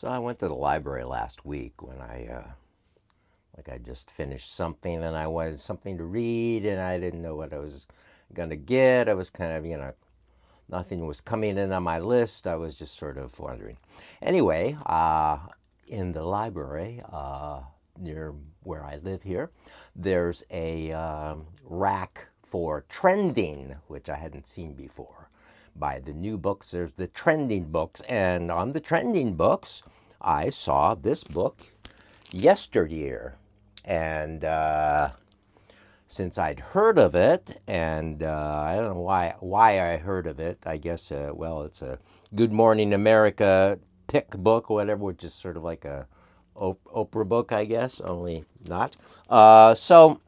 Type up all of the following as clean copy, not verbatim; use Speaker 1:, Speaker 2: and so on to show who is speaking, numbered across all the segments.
Speaker 1: So I went to the library last week when I just finished something and I wanted something to read and I didn't know what I was gonna get. I was kind of, nothing was coming in on my list. I was just sort of wondering. Anyway, in the library near where I live here, there's a rack for trending, which I hadn't seen before. By the new books, there's the trending books, and on the trending books, I saw this book, Yesteryear, and since I'd heard of it, and I don't know why I heard of it. I guess well, it's a Good Morning America pick book, or whatever, which is sort of like a Oprah book, I guess, only not. So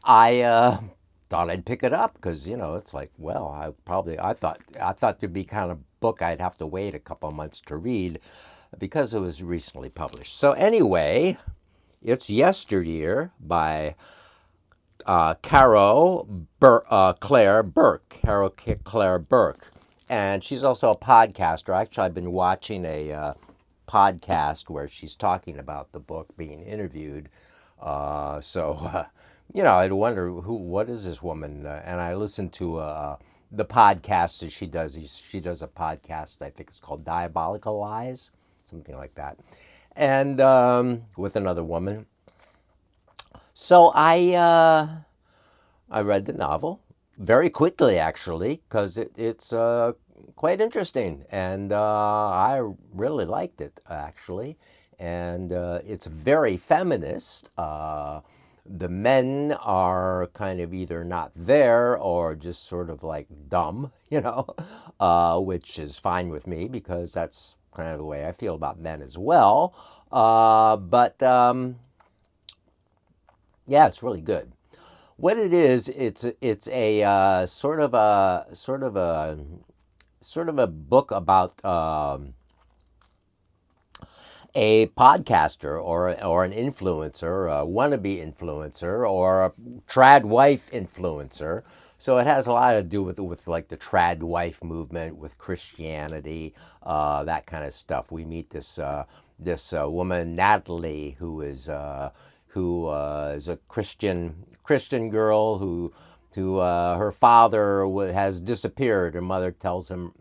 Speaker 1: I thought I'd pick it up because it's like, well, I thought there'd be kind of book I'd have to wait a couple of months to read because it was recently published. So anyway, it's Yesteryear by Caro Claire Burke. Caro Claire Burke. And she's also a podcaster. Actually, I've been watching a podcast where she's talking about the book, being interviewed. I'd wonder what is this woman? And I listened to the podcast that she does. She does a podcast, I think it's called Diabolical Lies, something like that, and with another woman. So I read the novel very quickly, actually, because it's quite interesting, and I really liked it, actually. And it's very feminist. The men are kind of either not there or just sort of like dumb, which is fine with me because that's kind of the way I feel about men as well. But yeah, it's really good. What it is, it's a sort of a book about a podcaster or an influencer, a wannabe influencer, or a tradwife influencer. So it has a lot to do with like the tradwife movement, with Christianity, that kind of stuff. We meet this woman Natalie, who is a Christian girl who her father has disappeared. Her mother tells her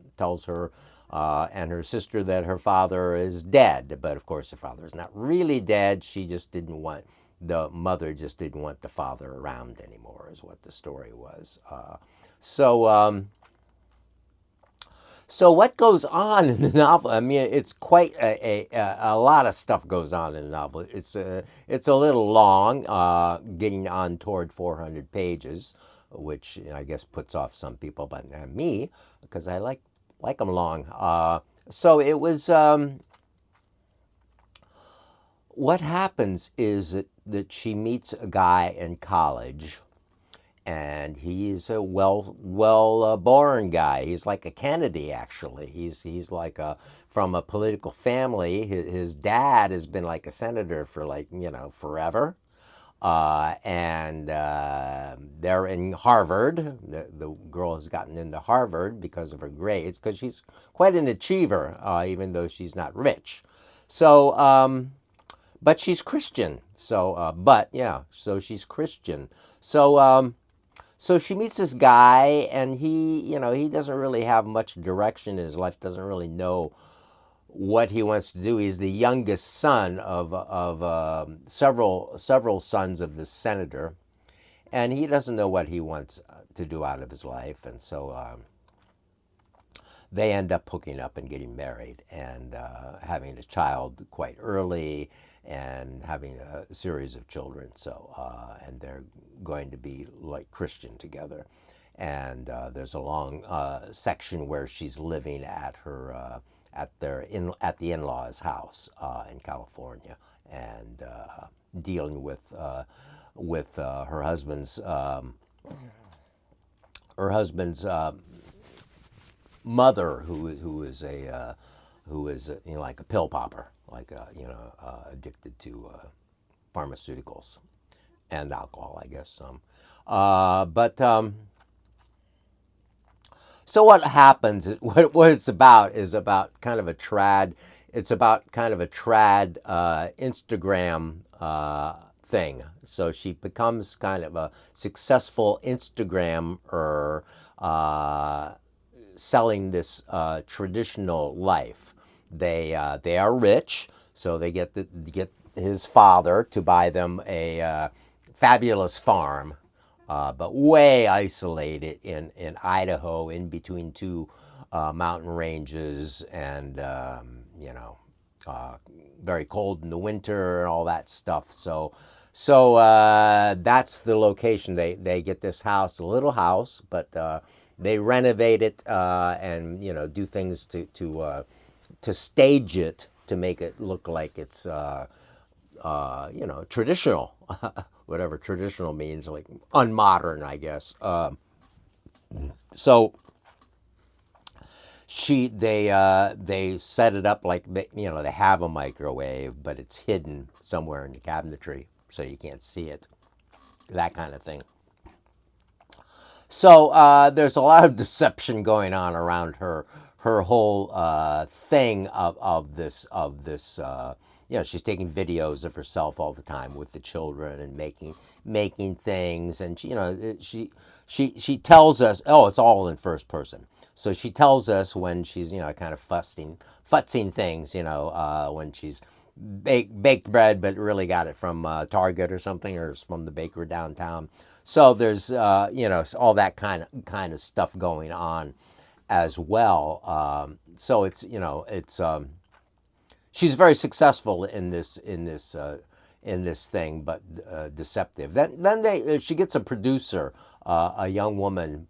Speaker 1: and her sister that her father is dead, but of course her father is not really dead. The mother just didn't want the father around anymore, is what the story was. So so what goes on in the novel? I mean, it's quite a lot of stuff goes on in the novel. It's a little long, getting on toward 400 pages, which I guess puts off some people, but not me, because I like them long. So it was. What happens is that she meets a guy in college, and he's a born guy. He's like a Kennedy, actually. He's like from a political family. His dad has been like a senator for like forever, and they're in Harvard. The girl has gotten into Harvard because of her grades, because she's quite an achiever, even though she's not rich. So. But she's Christian, so she's Christian. So she meets this guy, and he doesn't really have much direction in his life. Doesn't really know what he wants to do. He's the youngest son of several sons of the senator, and he doesn't know what he wants to do out of his life. And so they end up hooking up and getting married, and having a child quite early, and having a series of children. So and they're going to be like Christian together. And there's a long section where she's living at her at the in-laws' house in California, and dealing with her husband's mother, who is like a pill popper, like addicted to pharmaceuticals and alcohol, I guess some. But So what happens? What it's about is about kind of a trad. It's about kind of a trad Instagram thing. So she becomes kind of a successful Instagrammer, selling this traditional life. They are rich, so they get his father to buy them a fabulous farm, but way isolated in Idaho, in between two mountain ranges, and uh, very cold in the winter and all that stuff. So that's the location. They get this house, a little house, but they renovate it, and do things to stage it to make it look like it's traditional, whatever traditional means, like unmodern, I guess. So they set it up like they have a microwave, but it's hidden somewhere in the cabinetry, so you can't see it. That kind of thing. So there's a lot of deception going on around her whole thing of this. She's taking videos of herself all the time with the children and making things, and she tells us, oh, it's all in first person. So she tells us when she's kind of futzing things, when she's baked bread, but really got it from Target or something, or from the baker downtown. So there's all that kind of stuff going on as well. So it's she's very successful in this thing, but deceptive. Then she gets a producer, a young woman.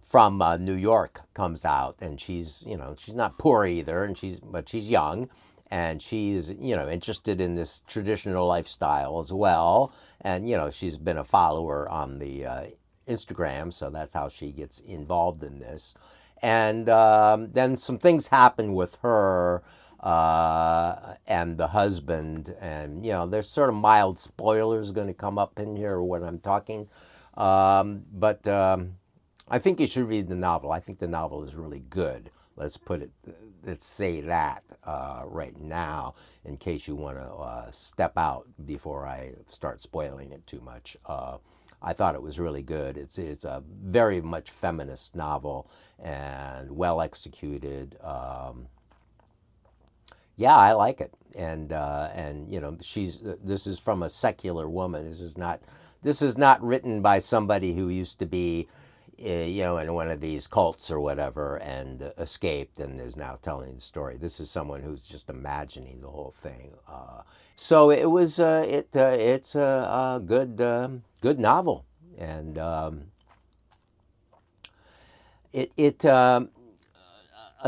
Speaker 1: From New York comes out, and she's not poor either, but she's young, and she's interested in this traditional lifestyle as well, and she's been a follower on the Instagram, so that's how she gets involved in this, and then some things happen with her and the husband, and there's sort of mild spoilers going to come up in here when I'm talking, but. I think you should read the novel. I think the novel is really good. Let's say that right now, in case you want to step out before I start spoiling it too much. I thought it was really good. It's a very much feminist novel and well executed. Yeah, I like it, and this is from a secular woman. This is not written by somebody who used to be in one of these cults or whatever, and escaped, and is now telling the story. This is someone who's just imagining the whole thing. So it was. It's a good novel, and a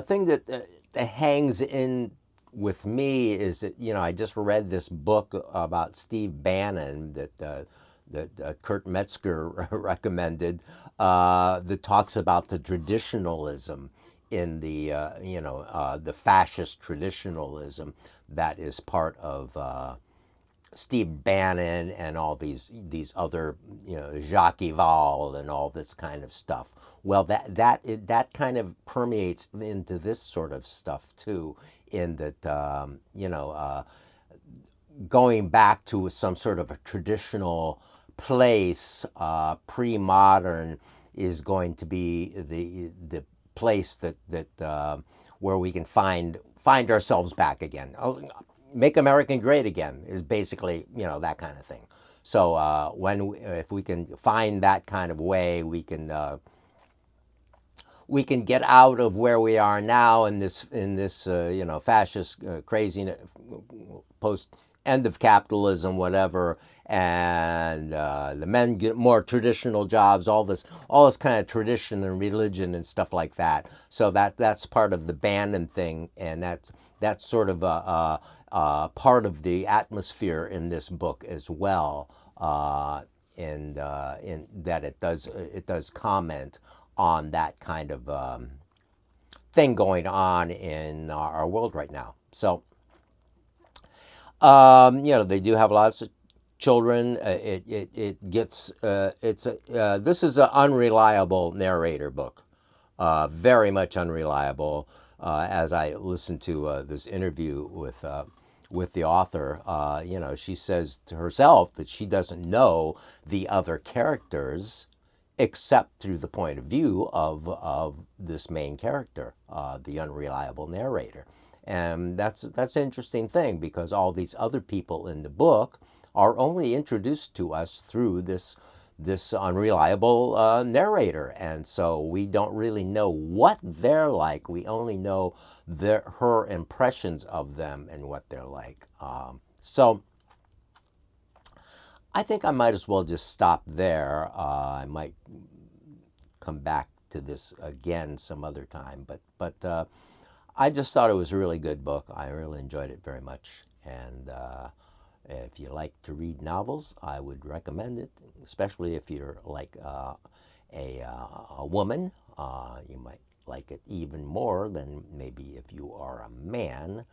Speaker 1: thing that hangs in with me is that I just read this book about Steve Bannon that Kurt Metzger recommended, that talks about the traditionalism in the fascist traditionalism that is part of Steve Bannon and all these other, Jacques Ellul and all this kind of stuff. Well, that kind of permeates into this sort of stuff too, in that going back to some sort of a traditional place, pre-modern, is going to be the place that where we can find ourselves back again. Make America great again is basically that kind of thing. So if we can find that kind of way, we can get out of where we are now in this fascist craziness, post end of capitalism, whatever, and the men get more traditional jobs, all this kind of tradition and religion and stuff like that. So that's part of the Bannon thing, and that's sort of a part of the atmosphere in this book as well, in that it does comment on that kind of thing going on in our world right now. So they do have lots of children. It gets this is an unreliable narrator book, very much unreliable. As I listened to this interview with the author, she says to herself that she doesn't know the other characters except through the point of view of this main character, the unreliable narrator. And that's an interesting thing, because all these other people in the book are only introduced to us through this unreliable narrator, and so we don't really know what they're like. We only know her impressions of them and what they're like. So I think I might as well just stop there. I might come back to this again some other time, but I just thought it was a really good book. I really enjoyed it very much, and if you like to read novels, I would recommend it, especially if you're like a woman. You might like it even more than maybe if you are a man,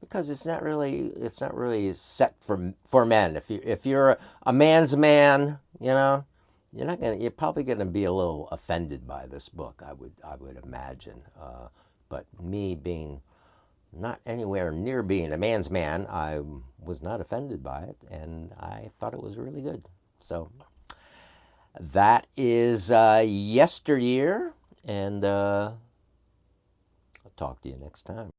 Speaker 1: because it's not really set for men. If you're a man's man, you're probably gonna be a little offended by this book. I would imagine. But me being not anywhere near being a man's man, I was not offended by it, and I thought it was really good. So that is Yesteryear, and I'll talk to you next time.